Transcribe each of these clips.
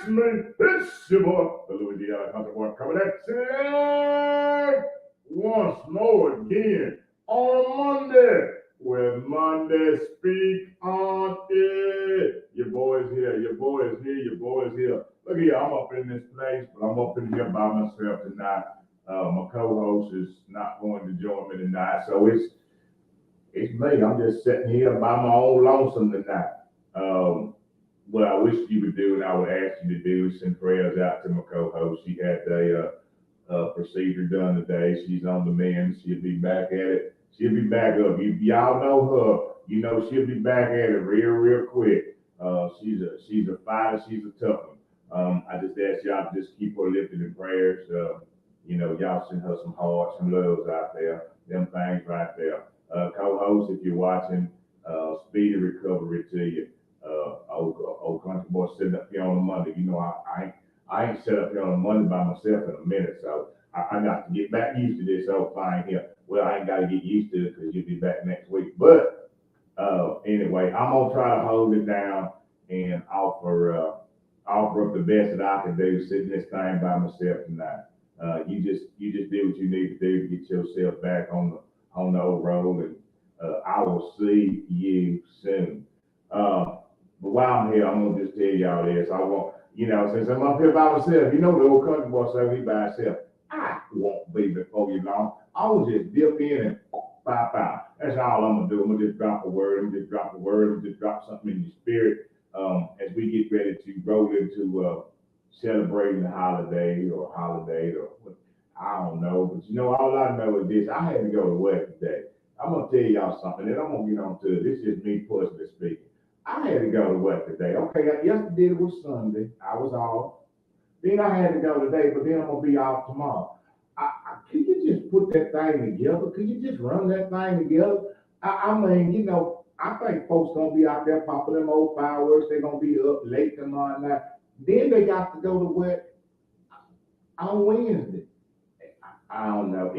me. It's your boy, the Louisiana Country Boy, coming at you once more again on a Monday. With Monday Speak on it. Your boy's here, your boy is here, your boy is here. Look here, I'm up in this place, but I'm up in here by myself tonight. My co-host is not going to join me tonight, so it's me. I'm just sitting here by my own lonesome tonight. Um, what I wish you would do, and I would ask you to do, is send prayers out to my co-host. She had a procedure done today. She's on the mend. She'll be back at it. She'll be back up. Y'all know her. You know she'll be back at it real quick. She's a fighter. She's a tough one. I just ask y'all to just keep her lifted in prayers. Y'all send her some hearts, some loves out there. Them things right there. Co-host, if you're watching, speedy recovery to you. Old country boy sitting up here on a Monday. I ain't set up here on a Monday by myself in a minute, so I got to get back used to this old thing here. Well, I ain't got to get used to it because you'll be back next week. But anyway, I'm gonna try to hold it down and offer up the best that I can do, sitting this thing by myself tonight. You just do what you need to do to get yourself back on the old road, and I will see you soon. Uh, but while I'm here, I'm gonna just tell y'all this. I want, since I'm up here by myself, the old country boy say he by himself. I won't be before you long. I will just dip in and pop out. That's all I'm gonna do. I'm gonna just drop a word. I'm gonna just drop a word. I'm gonna just drop something in your spirit as we get ready to roll into celebrating the holiday or what, I don't know. But all I know is this: I had to go to work today. I'm gonna tell y'all something, and I'm gonna get on to it. This is me personally speaking. I had to go to work today. Okay, yesterday it was Sunday. I was off. Then I had to go today, but then I'm gonna be off tomorrow. Could you just put that thing together? Could you just run that thing together? I mean, I think folks gonna be out there popping them old fireworks. They're gonna be up late tomorrow night. Then they got to go to work on Wednesday. I don't know.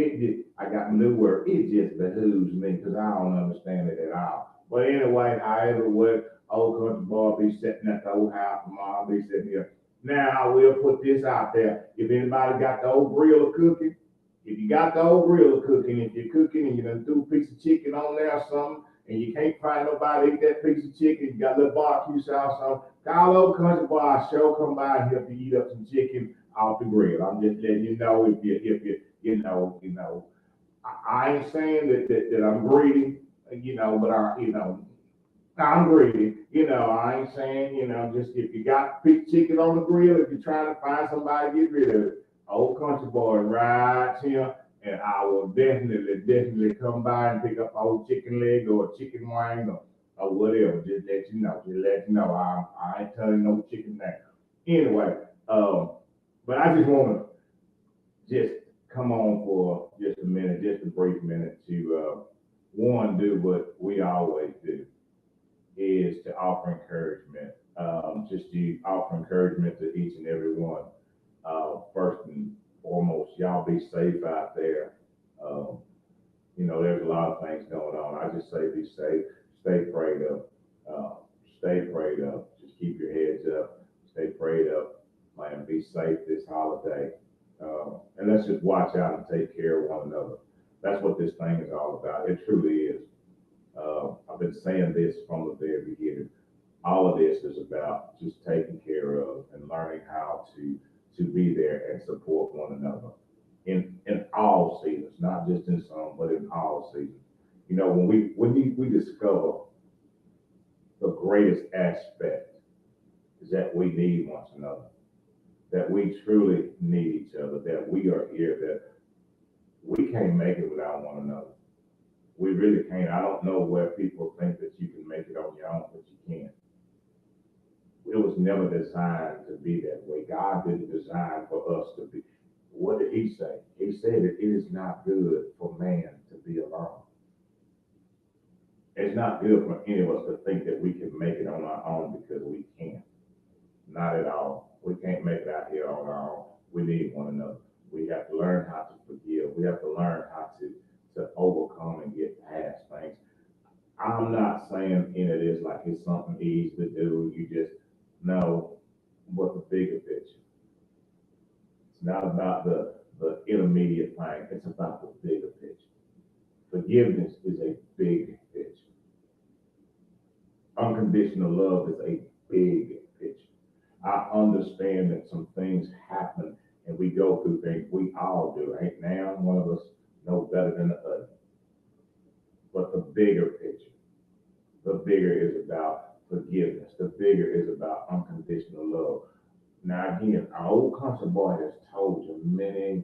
I got new work. It just behooves me because I don't understand it at all. But anyway, however, what old country boy be sitting at the old house tomorrow, I'll be sitting here. Now I will put this out there. If anybody got the old grill of cooking, if you got the old grill of cooking, if you're cooking and you done threw a piece of chicken on there or something, and you can't find nobody to eat that piece of chicken, you got a little barbecue sauce on, call old country boy, I'll sure come by and help you eat up some chicken off the grill. I'm just letting you know I ain't saying that I'm greedy, but I'm greedy. I ain't saying, just if you got big chicken on the grill, if you're trying to find somebody to get rid of it, old country boy right here, and I will definitely come by and pick up an old chicken leg or a chicken wing or whatever. Just let you know. I ain't telling no chicken now. Anyway, but I just want to just come on for just a minute, just a brief minute to one, do what we always do is to offer encouragement. Just to offer encouragement to each and every one. First and foremost, y'all be safe out there. Um, there's a lot of things going on. I just say be safe, stay prayed up, uh, stay prayed up. Just keep your heads up, stay prayed up, man. Be safe this holiday, and let's just watch out and take care of one another. That's what this thing is all about. It truly is. I've been saying this from the very beginning. All of this is about just taking care of and learning how to be there and support one another in all seasons, not just in some, but in all seasons. When we discover the greatest aspect is that we need one another, that we truly need each other, that we are here, that we can't make it without one another. We really can't. I don't know where people think that you can make it on your own, but you can't. It was never designed to be that way. God didn't design for us to be. What did he say? He said that it is not good for man to be alone. It's not good for any of us to think that we can make it on our own because we can't. Not at all. We can't make it out here on our own. We need one another. We have to learn how to forgive. We have to learn how to overcome and get past things. I'm not saying any of this like it's something easy to do. You just know. but the bigger picture. It's not about the intermediate thing, it's about the bigger picture. Forgiveness is a big picture. Unconditional love is a big picture. I understand that some things happen and we go through things. We all do. Ain't now one of us know better than the other. But the bigger is about forgiveness. The bigger is about unconditional love. Now again, our old country boy has told you many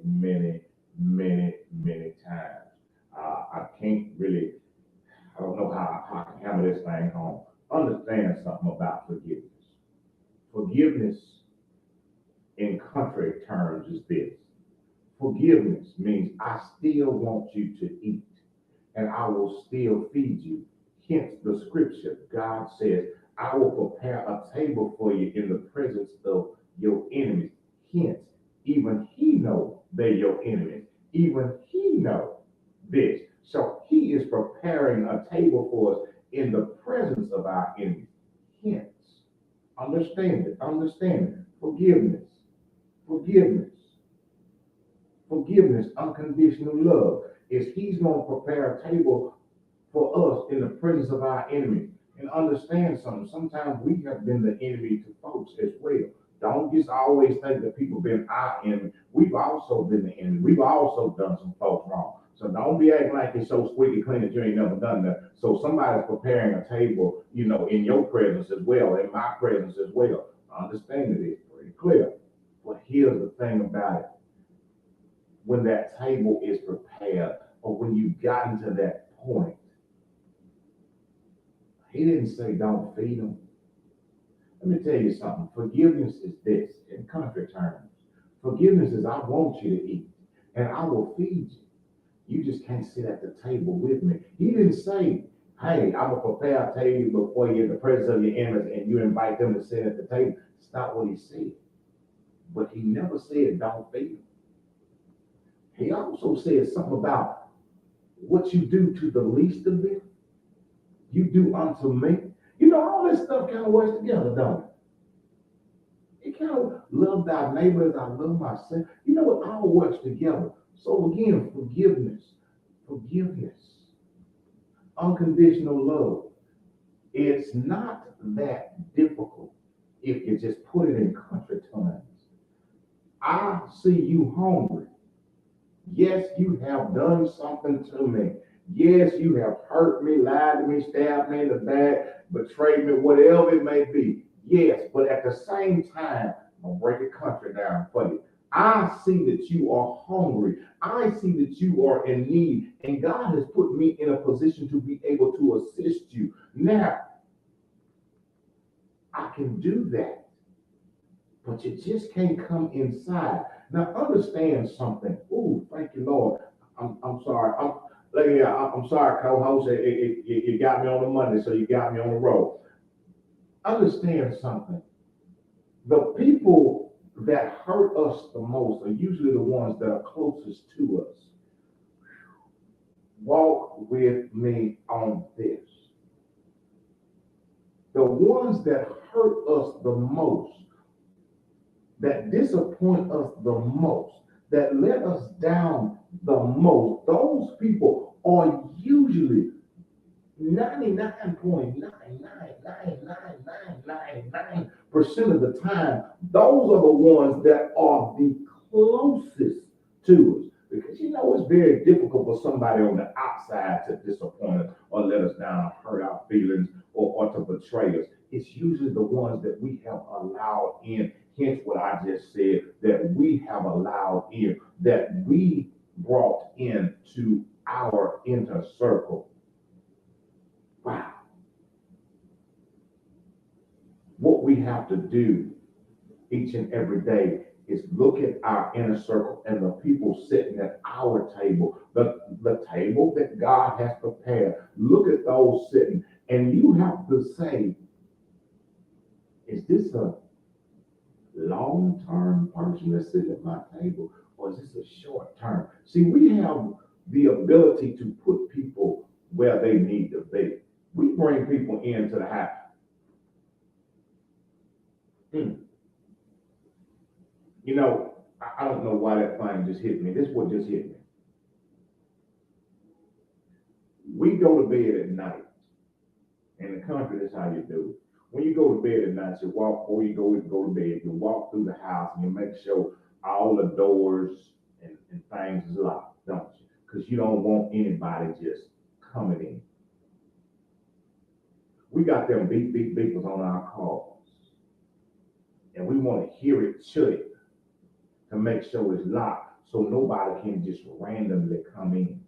times. I can't really, I don't know how I can hammer this thing home. Understand something about forgiveness. Forgiveness in country terms is this. Forgiveness means I still want you to eat and I will still feed you. Hence the scripture, God says, I will prepare a table for you in the presence of your enemies. Hence, even he knows they're your enemies. Even he knows this. So he is preparing a table for us in the presence of our enemies. Hence, understand it. Forgiveness, forgiveness, unconditional love is he's going to prepare a table for us in the presence of our enemies. And understand something. Sometimes we have been the enemy to folks as well. Don't just always think that people have been our enemy. We've also been the enemy. We've also done some folks wrong. So don't be acting like you're so squeaky clean that you ain't never done that. So somebody's preparing a table, in your presence as well, in my presence as well. Understand it is pretty clear. But here's the thing about it. When that table is prepared, or when you got into that point, he didn't say don't feed them. Let me tell you something. Forgiveness is this, in country terms. Forgiveness is I want you to eat, and I will feed you. You just can't sit at the table with me. He didn't say, hey, I'm going to prepare a table before you in the presence of your enemies, and you invite them to sit at the table. It's not what he said. But he never said don't feed them. He also said something about what you do to the least of them, you do unto me. All this stuff kind of works together, don't it? It kind of love thy neighbor as I love myself. It all works together. So again, forgiveness, unconditional love. It's not that difficult if you just put it in country terms. I see you hungry. Yes, you have done something to me. Yes, you have hurt me, lied to me, stabbed me in the back, betrayed me, whatever it may be. Yes, but at the same time, I'm going to break the country down for you. I see that you are hungry. I see that you are in need. And God has put me in a position to be able to assist you. Now, I can do that. But you just can't come inside. Now, understand something. Ooh, thank you, Lord. I'm sorry. I'm sorry, co-host. You got me on the Monday, so you got me on the road. Understand something. The people that hurt us the most are usually the ones that are closest to us. Walk with me on this. The ones that hurt us the most, that disappoint us the most, that let us down the most, those people are usually 99.9999999% of the time, those are the ones that are the closest to us. Because it's very difficult for somebody on the outside to disappoint us or let us down, hurt our feelings, or to betray us. It's usually the ones that we have allowed in. Hence what I just said, that we have allowed in, that we brought into our inner circle. Wow. What we have to do each and every day is look at our inner circle and the people sitting at our table, the table that God has prepared. Look at those sitting, and you have to say, is this a long-term person that's sitting at my table, or is this a short-term? See, we have the ability to put people where they need to be. We bring people into the house. You know, I don't know why that thing just hit me. This is what just hit me. We go to bed at night. In the country, that's how you do it. When you go to bed at night, you walk before you go to bed, you walk through the house and you make sure all the doors and things is locked, don't you? Because you don't want anybody just coming in. We got them big, big beepers on our cars, and we want to hear it shut to make sure it's locked so nobody can just randomly come in.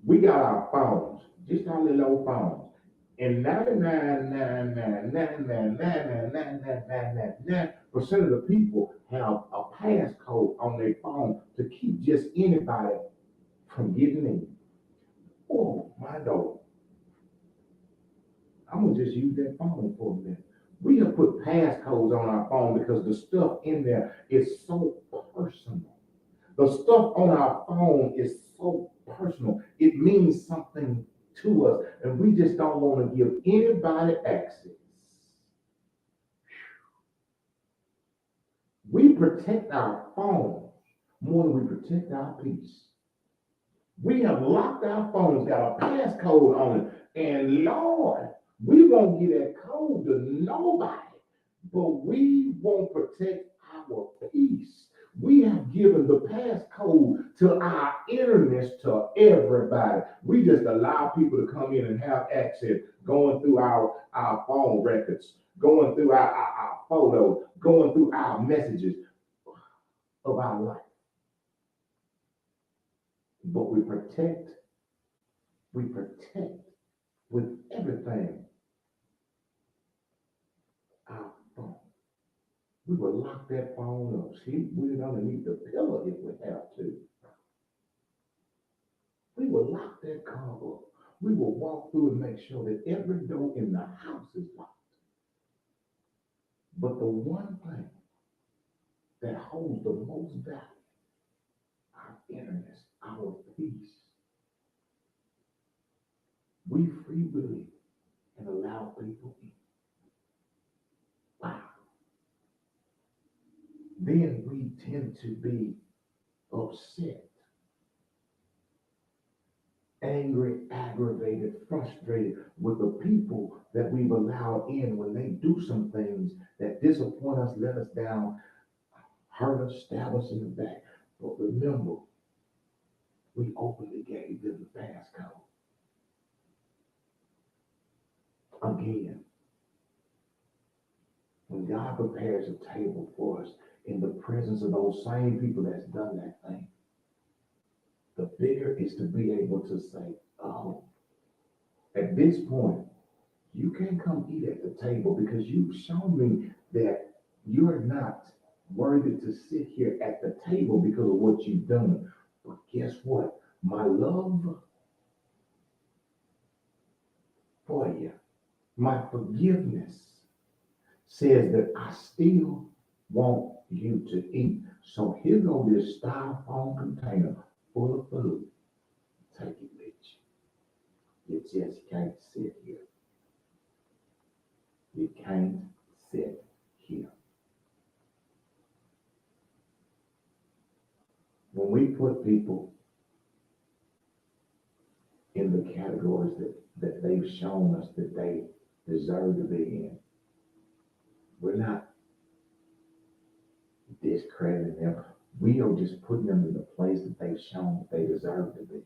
We got our phones, just our little old phones. And 99.999999999% of the people have a passcode on their phone to keep just anybody from getting in. Oh, my dog. I'm going to just use that phone for a minute. We have put passcodes on our phone because the stuff in there is so personal. The stuff on our phone is so personal. It means something to us, and we just don't want to give anybody access. We protect our phones more than we protect our peace. We have locked our phones, got a passcode on it, and Lord, we won't give that code to nobody, but we won't protect our peace. We have given the passcode to our internets to everybody. We just allow people to come in and have access, going through our phone records, going through our photos, going through our messages of our life. But we protect with everything our phone. We will lock that phone up, sleep with it underneath the pillow if we have to. We will lock that car up. We will walk through and make sure that every door in the house is locked. But the one thing that holds the most value, our innerness, our peace, we free will it and allow people in. Wow. Then we tend to be upset, angry, aggravated, frustrated with the people that we've allowed in when they do some things that disappoint us, let us down, hurt us, stab us in the back. But remember, we openly gave them the passcode. Again, when God prepares a table for us in the presence of those same people that's done that thing, the bigger is to be able to say, oh, at this point, you can't come eat at the table because you've shown me that you're not worthy to sit here at the table because of what you've done. But guess what? My love for you, my forgiveness says that I still want you to eat. So here goes this styrofoam container full of food. Take it with you. You just can't sit here. You can't sit here. When we put people in the categories that they've shown us that they deserve to be in, we're not discrediting them. We are just putting them in the place that they've shown that they deserve to be.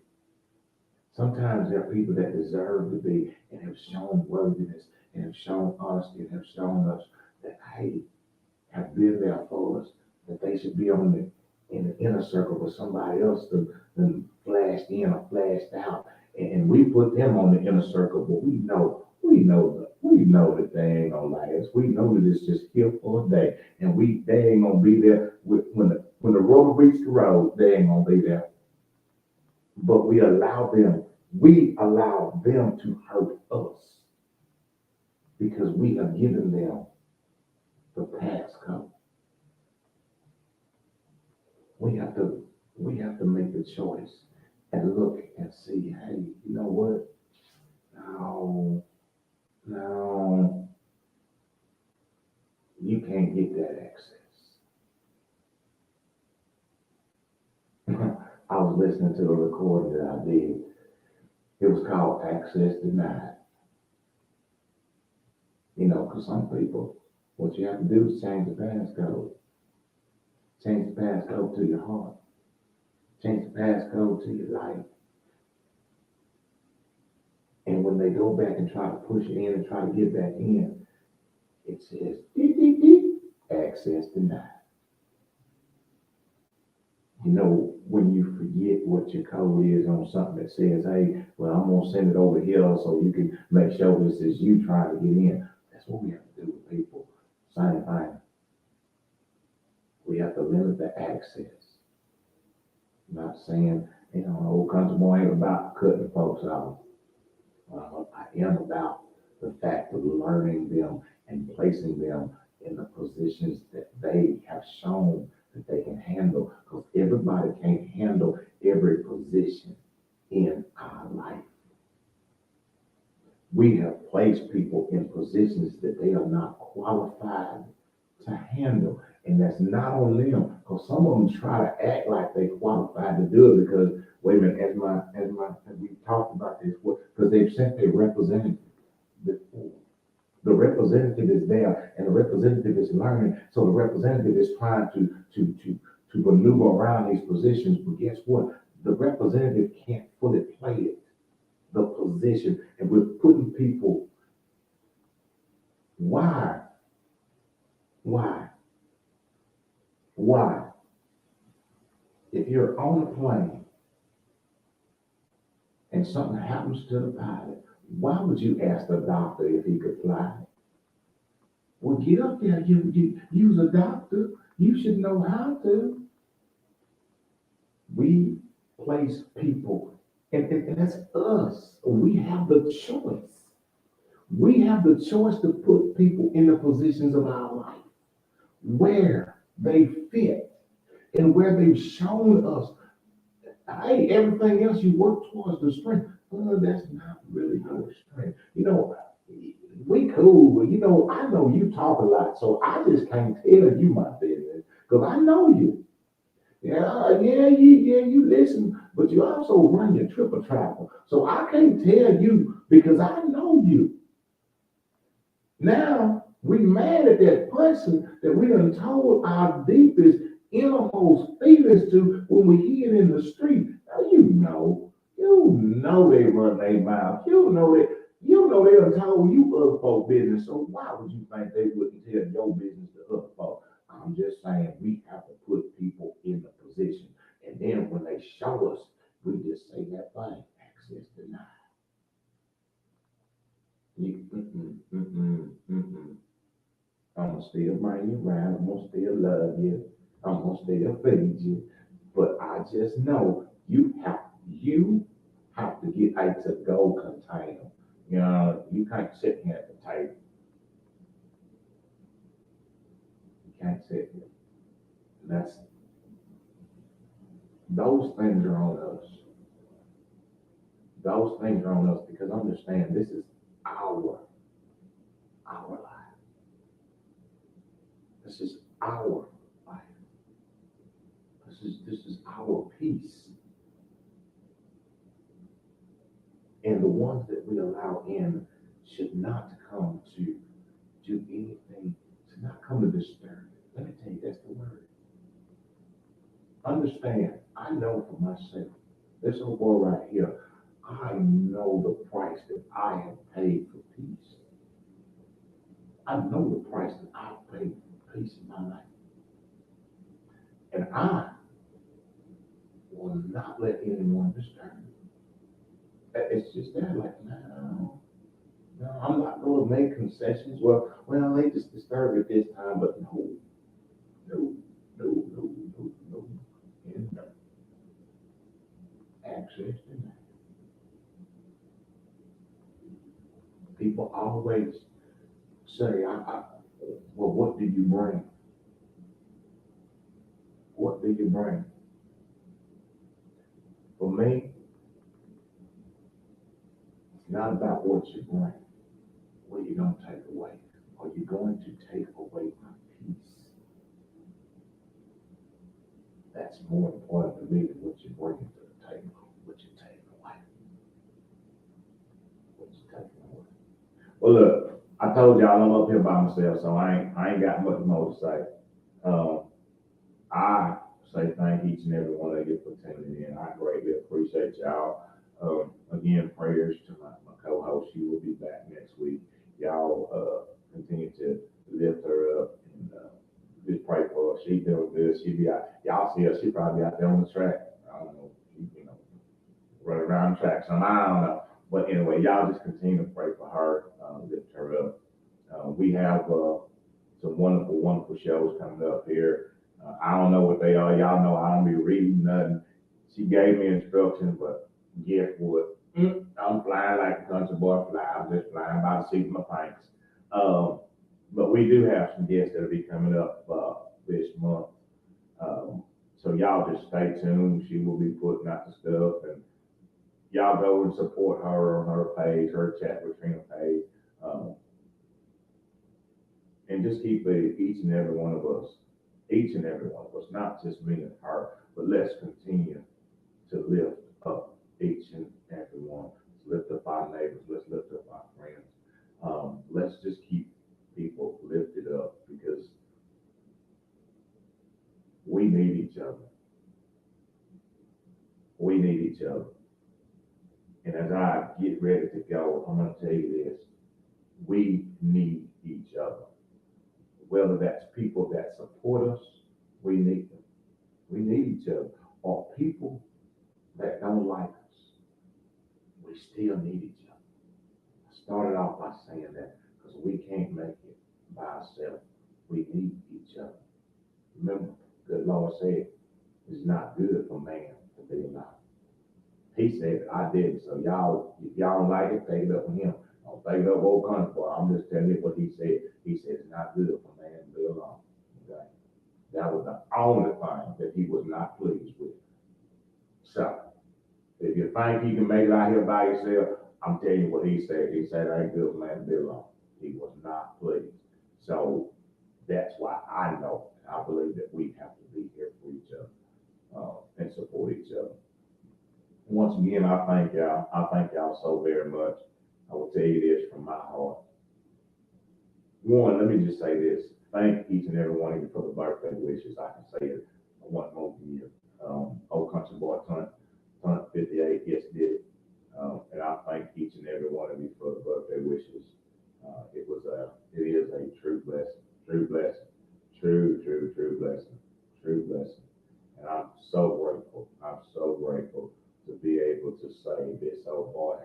Sometimes there are people that deserve to be and have shown worthiness and have shown honesty and have shown us that, hey, have been there for us, that they should be in the inner circle for somebody else than flashed in or flashed out. And we put them on the inner circle, but we know that they ain't gonna last. We know that it's just here for a day, and they ain't gonna be there when the rubber meets the road. They ain't gonna be there. But we allow them to hurt us because we have given them the passcode. We have to make the choice and look and see, hey, you know what? No, no. can't get that access. I was listening to a recording that I did. It was called Access Denied. You know, because some people, what you have to do is change the passcode. Change the passcode to your heart. Change the passcode to your life. And when they go back and try to push it in and try to get back in, it says, beep, beep, beep, access denied. You know, when you forget what your code is on something that says, hey, well, I'm going to send it over here so you can make sure this is you trying to get in. That's what we have to do with people. Same thing. We have to limit the access. I'm not saying, you know, old country boy ain't about cutting folks off. I am about the fact of learning them and placing them in the positions that they have shown that they can handle, because everybody can't handle every position in our life. We have placed people in positions that they are not qualified to handle. And that's not on them, because some of them try to act like they qualified to do it because, wait a minute, as we talked about this, because they've sent their representative before. The representative is there and the representative is learning. So the representative is trying to maneuver around these positions. But guess what? The representative can't fully play it, the position. And we're putting people, why? Why? Why? If you're on a plane and something happens to the pilot, why would you ask the doctor if he could fly? Well, get up there. You's a doctor. You should know how to. We place people, and that's us. We have the choice. We have the choice to put people in the positions of our life where they fit and where they've shown us, hey, everything else you work towards the strength. That's not really your strength. You know, we cool, but you know, I know you talk a lot, so I just can't tell you my business because I know you. You listen, but you also run your triple travel. So I can't tell you because I know you. Now we mad at that person that we done told our deepest, innermost feelings to when we hear it in the street. Now you know they run their mouth. You know they done told you other folk business. So why would you think they wouldn't tell your business to other folk? I'm just saying we have to put people in the position. And then when they show us, we just say that thing, access denied. I'm gonna still bring you around. I'm gonna still love you. I'm gonna still feed you. But I just know you have to get a to go container. You know, you can't sit here at the table. You can't sit here. That's those things are on us. Those things are on us because understand this is our life. This is our life. This is our peace. And the ones that we allow in should not come to do anything, should not come to disturb. Let me tell you, that's the word. Understand, I know for myself, this old boy right here, I know the price that I have paid for peace. I know the price that I've paid for peace in my life. And I will not let anyone disturb me. It's just that, like, no, I'm not going to make concessions. Well, they just disturbed at this time, but no, no. And access to that. People always say, well, what do you bring? What do you bring? For me, it's not about what you bring. What you're going to take away. Are you going to take away my peace. That's more important to me than what you're bringing to the table, what you're taking away, what you're taking away. Well, look, I told y'all I'm up here by myself, so I ain't got much more to say. Um, I say thank each and every one of you for tuning in. I greatly appreciate y'all. Again, prayers to my co-host. She will be back next week. Y'all continue to lift her up and just pray for her. She doing good. She be out. Y'all see her. She probably out there on the track. I don't know. Run around the track. Some I don't know. But anyway, y'all just continue to pray for her. Lift her up. We have some wonderful, wonderful shows coming up here. I don't know what they are. Y'all know I don't be reading nothing. She gave me instructions, but guess what? I'm flying like a country boy fly. I'm just flying by the seat of my pants. But we do have some guests that'll be coming up this month. So y'all just stay tuned. She will be putting out the stuff, and y'all go and support her on her page, her Chat with Trina page. And just keep each and every one of us, not just me and her, but let's continue to lift up each and every one. Let's lift up our neighbors. Let's lift up our friends. Let's just keep people lifted up because we need each other. We need each other. And as I get ready to go, I'm going to tell you this. We need each other. Whether that's people that support us, we need them. We need each other. Or people that don't like us, we still need each other. I started off by saying that because we can't make it by ourselves. We need each other. Remember, the Lord said, it's not good for man to be alone. He said it, I didn't. So y'all, if y'all don't like it, take it up with him. Don't take it up old country boy. I'm just telling you what he said. He said it's not good for man to be alone. Okay? That was the only thing that he was not pleased with. So, if you think you can make it out here by yourself, I'm telling you what he said. He said it ain't good for man to be alone. He was not pleased. So that's why I know, I believe that we have to be here for each other and support each other. Once again, I thank y'all. I thank y'all so very much. I will tell you this from my heart. One, let me just say this. Thank each and every one of you for the birthday wishes. I can say it one more year. Old country boy turned 58, yes, did it. And I thank each and every one of you for the birthday wishes. It is a true blessing, true blessing, true blessing, true blessing. And I'm so grateful. I'm so grateful to be able to say this old boy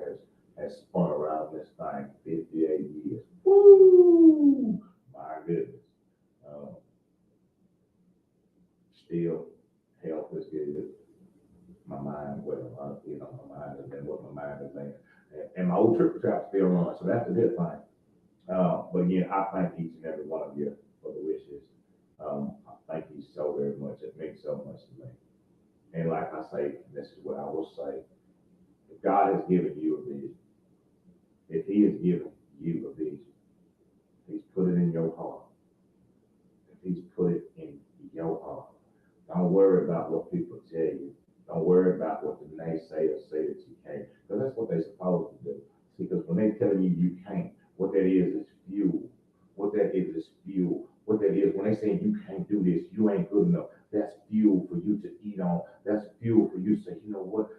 has spun around this thing 58 years. Woo! My goodness. Still, health is good. My mind, my mind has been what my mind has been. And my old triple trap still runs, so that's a good thing. But again, I thank each and every one of you for the wishes. I thank you so very much. It means so much to me. And like I say, this is what I will say. If God has given you a vision, if he has given you a vision, he's put it in your heart. If he's put it in your heart, don't worry about what people tell you. Don't worry about what the naysayers say that you can't, because that's what they're supposed to do. See, because when they're telling you you can't, what that is fuel. What that is fuel. What that is, when they say you can't do this, you ain't good enough, that's fuel for you to eat on. That's fuel for you to say, you know what,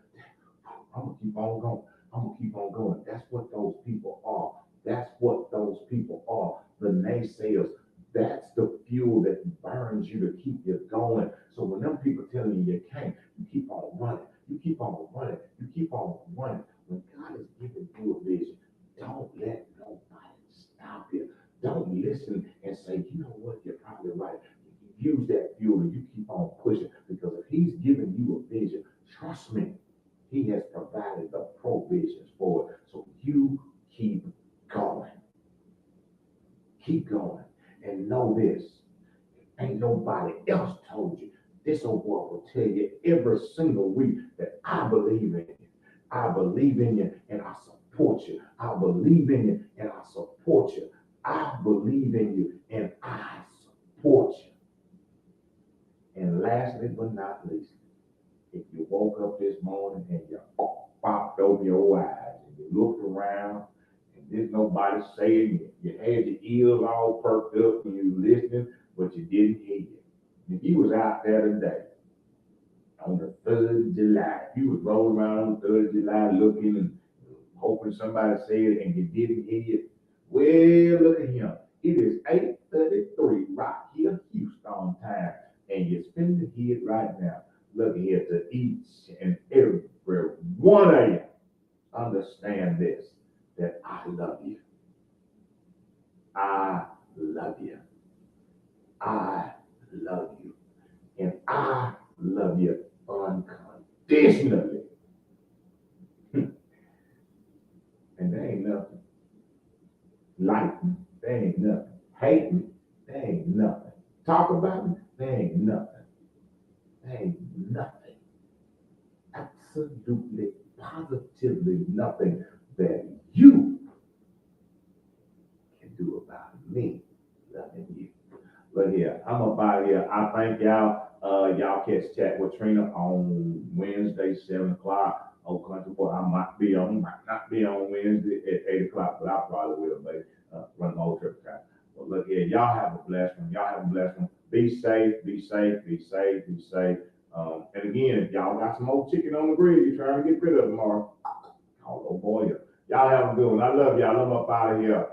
I'm going to keep on going. I'm going to keep on going. That's what those people are. That's what those people are. The naysayers. That's the fuel that burns you to keep you going. So when them people telling you can't, you keep on running. You keep on running. You keep on running. When God is giving you a vision, don't let nobody stop you. Don't listen and say, you know what, you're probably right. Use that fuel and you keep on pushing. Because if he's giving you a vision, trust me, he has provided the provisions for it. So you keep going. Keep going. And know this, ain't nobody else told you. This old boy will tell you every single week that I believe in you. I believe in you and I support you. I believe in you and I support you. I believe in you and I fortune. And lastly but not least, if you woke up this morning and you popped over your eyes and you looked around and there's nobody saying it, you had your ears all perked up when you were listening, but you didn't hear it. If you was out there today on the 3rd of July, if you was rolling around on the 3rd of July looking and hoping somebody said it and you didn't hear it, well, look at him. It is 8:33 right here, Houston time, and you're spending it right now. Look here to each and every one of you. Understand this, that I love you. I love you. I love you. And I love you unconditionally. And there ain't nothing. Like me, there ain't nothing. Hate me, there ain't nothing. Talk about me, there ain't nothing. There ain't nothing. Absolutely, positively nothing that you can do about me loving you. Look here, I'm up out of here. I thank y'all. Y'all catch Chat with Trina on Wednesday, 7 o'clock. Old Country Boy, I might not be on Wednesday at 8 o'clock, but I probably will, baby. Run my whole trip time. But look here, y'all have a blessed one. Y'all have a blessed one. Be safe, be safe, be safe, be safe. And again, if y'all got some old chicken on the grill you're trying to get rid of tomorrow, call old boy up. Y'all have a good one. I love y'all. I'm up out of here.